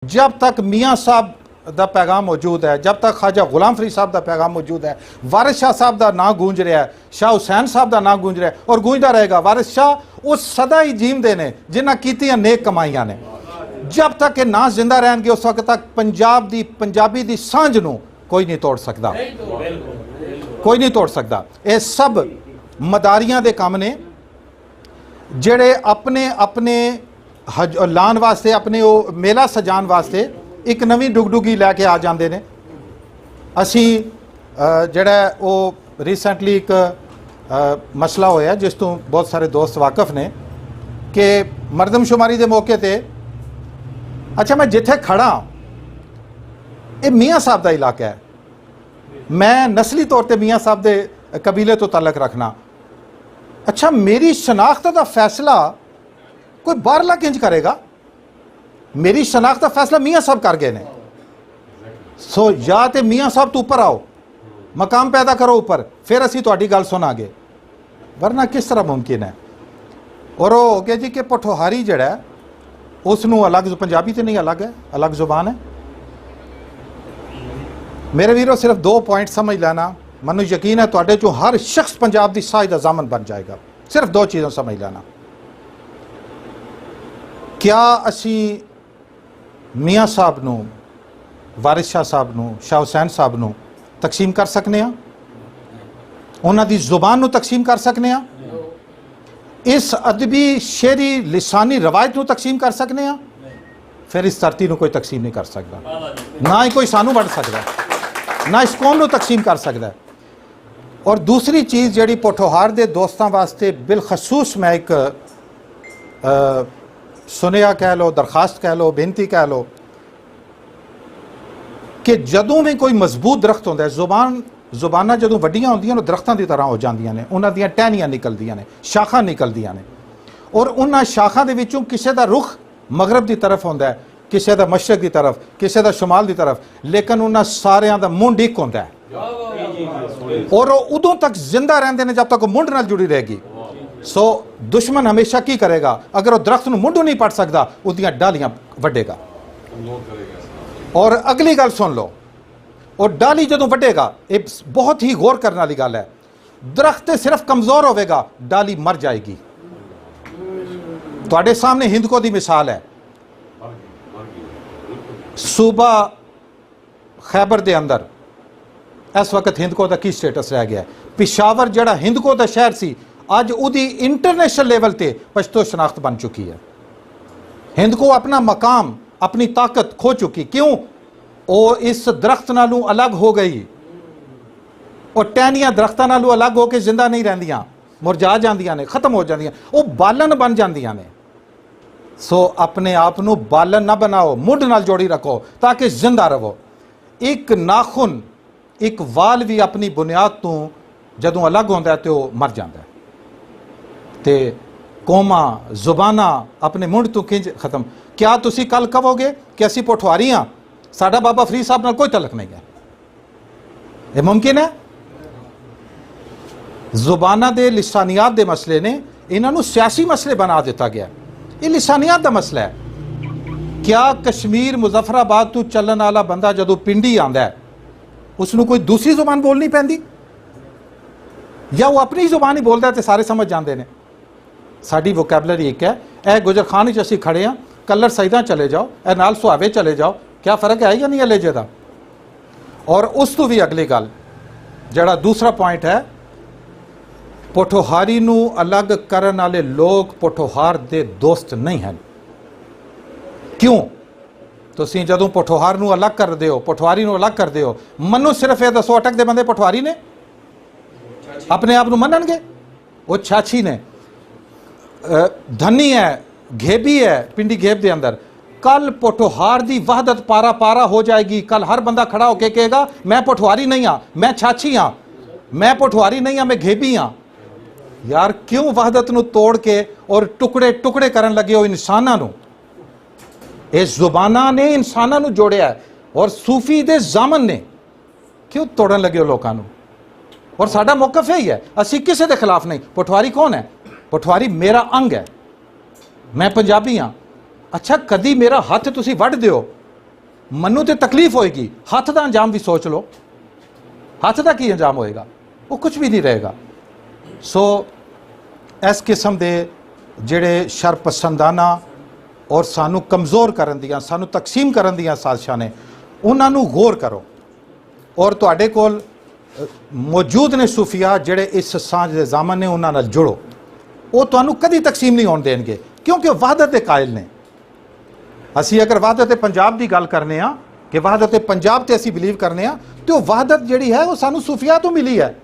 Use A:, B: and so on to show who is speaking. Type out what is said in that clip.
A: जब तक मियाँ साहब ਦਾ पैगाम मौजूद है, जब तक ख्वाजा गुलाम फरीद साहब का पैगाम मौजूद है, वारिस शाह साहब का ना गूंज रहा है, शाह हुसैन साहब का ना गूंज रहा है और गूंजता रहेगा। वारिस शाह उस सदा ही जीवते ने जिन्हें कीतियां नेक कमाइयां ने। जब तक ये ना जिंदा रहेंगे उस वक्त तक पंजाब दी पंजाबी दी सांझ नूं कोई नहीं तोड़ सकता, कोई नहीं तोड़ सकता। ये सब मदारियां दे काम ने जेड़े अपने अपने लान वास्ते अपने वो मेला सजान वास्ते एक नवी डुगडुगी लैके आ जाते हैं। असी जड़ा वो रिसेंटली एक मसला होया जिस तो बहुत सारे दोस्त वाकफ ने कि मरदमशुमारी के मौके पर अच्छा मैं जिथे खड़ा ये मियाँ साहब का इलाका है, मैं नस्ली तौर पर मियाँ साहब के कबीले तो तलक रखना। अच्छा मेरी शनाख्त का फैसला कोई बाहरला किंज करेगा? मेरी शनाख्त का फैसला मियाँ साहब कर गए ने। सो या तो मियाँ साहब तो उपर आओ, मकाम पैदा करो ऊपर, फिर असी तुहाडी गल सुनांगे, वरना किस तरह मुमकिन है? और वो हो गया जी कि पठोहारी जड़ा है उसनों अलग, पंजाबी तो नहीं अलग है, अलग जुबान है। मेरे वीरों सिर्फ 2 पॉइंट समझ लेना, मनु यकीन है तुहाडे चों हर शख्स पंजाब की साझ दा ज़ामन बन जाएगा। सिर्फ 2 चीज़ों समझ लेना। क्या असी मियाँ साहब नूं, वारिस शाह साहब नूं, शाह हुसैन साहब नूं तकसीम कर सकने हैं? उन्हां दी जुबान नूं तकसीम कर सकने हैं? इस अदबी शेरी लिसानी रवायत नूं तकसीम कर सकने हैं? फिर इस धरती नूं कोई तकसीम नहीं कर सकता, ना ही कोई सानू वड़ सकता, ना इस कौम नूं तकसीम कर सकता। और दूसरी चीज़ जिहड़ी पोठोहार दे दोस्तां वास्ते बिलखसूस मैं एक सुनिया कह लो, दरखास्त कह लो, बेनती कह लो कि जदों भी कोई मजबूत दरख्त होंदा है, जुबाना जदों वड्डियां होंदियां ने दरख्तां की तरह हो जांदियां ने, उन्हां दियां टहनियां निकलदियां ने, शाखां निकलदियां ने और उन्हां शाखां दे विचों किसी दा रुख मगरब की तरफ होंदा है, किसी दा मशरक की तरफ, किसी दा शुमाल की तरफ, लेकिन उन्हां सारियां दा मुंड एक होंदा है और उदों तक जिंदा रहंदे ने जब तक मुंड नाल जुड़ी रहेगी। सो दुश्मन हमेशा की करेगा? अगर वो दरख्त नूं मुंडू नहीं पड़ सकता उहदियां डालियां वड्डेगा। और अगली गल सुन लो, और डाली जदों वड्डेगा, ये बहुत ही गौर करने वाली गल है, दरख्त सिर्फ कमजोर होवेगा, डाली मर जाएगी। तुहाडे सामने हिंदको की मिसाल है। सूबा खैबर के अंदर इस वक्त हिंदको का की स्टेटस रह गया है? पिशावर जड़ा हिंदको का शहर सी अज उदी इंटरनेशनल लेवल पे पश्तो शनाख्त बन चुकी है। हिंदको अपना मकाम, अपनी ताकत खो चुकी। क्यों? वो इस दरख्त नालों अलग हो गई और टहनियां दरख्तां नालों अलग होकर जिंदा नहीं रहिंदियां, मुरझा जांदियां ने, खत्म हो जांदियां, वो बालन बन जांदियां ने। सो अपने आप नूं बालन ना बनाओ, मुंड नाल जोड़ी रखो ताकि जिंदा रहो। एक नाखुन, एक वाल भी अपनी बुनियाद तो जदों अलग होंदा है तो मर जाता है। ते कौमा जुबाना अपने मुंड तो किंज खत्म। क्या तुसी कल कहोगे कि असी पोठवारी हाँ, साडा बाबा फरीद साहब नाल कोई तलक नहीं है? ये मुमकिन है? जुबाना दे लिसानियात दे मसले ने इन्हों सियासी मसले बना दिता गया। ये लिसानियात का मसला है। क्या कश्मीर मुजफ्फराबाद तो चलन वाला बंदा जदों पिंडी आंदा है उसनों कोई दूसरी जुबान बोलनी पैंदी, या वो अपनी जुबान ही बोलता है तो सारे समझ जाते हैं? साड़ी वोकैबलरी एक है। ए गुजर खान असी खड़े हाँ, कलर सईदा चले जाओ, ए नाल सुहावे चले जाओ, क्या फर्क है या नहीं है लेजे का? और उस तो भी अगली गल जड़ा दूसरा पॉइंट है, पोठोहारी नूं अलग करन वाले लोग पोठोहार दे दोस्त नहीं हैं। क्यों? तुसीं जदों पोठोहार नूं अलग कर दे हो, पोठवारी नूं अलग कर दे हो, मनो सिर्फ ये दसो अटक दे बंदे पोठवारी ने अपने आप नूं मनणगे? वो छाछी ने, धनी है, घेबी है, पिंडी घेब दे अंदर। कल पोठोहार दी वहदत पारा पारा हो जाएगी। कल हर बंदा खड़ा होके कहेगा मैं पोठवारी नहीं हाँ, मैं छाछी हाँ, मैं पोठवारी नहीं हाँ, मैं घेबी हाँ। यार क्यों वहदत नूं तोड़ के और टुकड़े टुकड़े करन लगे हो इंसानां नूं? इस जुबाना ने इंसानां नूं जोड़िया है और सूफी दे ज़ामन ने क्यों तोड़न लगे हो लोकां नूं? और साडा मौकफ यही है, असी किसी के खिलाफ नहीं। पठवारी कौन है? पठवारी मेरा अंग है, मैं पंजाबी हाँ। अच्छा कदी मेरा हथ तुसी वढ़ दियो ਮੈਨੂੰ ਤੇ ਤਕਲੀਫ ਹੋਏਗੀ, ਹੱਥ ਦਾ ਅੰਜਾਮ ਵੀ ਸੋਚ ਲਓ, ਹੱਥ ਦਾ ਕੀ ਅੰਜਾਮ ਹੋਏਗਾ? ਉਹ ਕੁਝ ਵੀ ਨਹੀਂ ਰਹੇਗਾ। ਸੋ ਇਸ ਕਿਸਮ ਦੇ ਜਿਹੜੇ ਸ਼ਰਪਸੰਦਾਨਾ ਔਰ ਸਾਨੂੰ ਕਮਜ਼ੋਰ ਕਰਨ ਦੀਆਂ, ਸਾਨੂੰ ਤਕਸੀਮ ਕਰਨ ਦੀਆਂ ਸਾਜ਼ਿਸ਼ਾਂ ਨੇ, ਉਹਨਾਂ ਨੂੰ ਗੌਰ ਕਰੋ। ਔਰ ਤੁਹਾਡੇ ਕੋਲ ਮੌਜੂਦ ਨੇ ਸੂਫੀਆ ਜਿਹੜੇ ਇਸ ਸਾਂਝ ਦੇ ਜ਼ਾਮਨ ਨੇ, ਉਹਨਾਂ ਨਾਲ ਜੁੜੋ। ਉਹ ਤੁਹਾਨੂੰ ਕਦੀ ਤਕਸੀਮ ਨਹੀਂ ਹੋਣ ਦੇਣਗੇ, ਕਿਉਂਕਿ ਵਹਦਤ ਦੇ ਕਾਇਲ ਨੇ। ਅਸੀਂ ਅਗਰ ਵਹਦਤ ਪੰਜਾਬ ਦੀ ਗੱਲ ਕਰਨੇ ਆ ਕਿ ਵਹਦਤ ਪੰਜਾਬ ਤੇ ਅਸੀਂ ਬਿਲੀਵ ਕਰਨੇ ਆ, ਤੇ ਉਹ ਵਹਦਤ ਜਿਹੜੀ ਹੈ ਉਹ ਸਾਨੂੰ ਸੂਫੀਆ ਤੋਂ ਮਿਲੀ ਹੈ।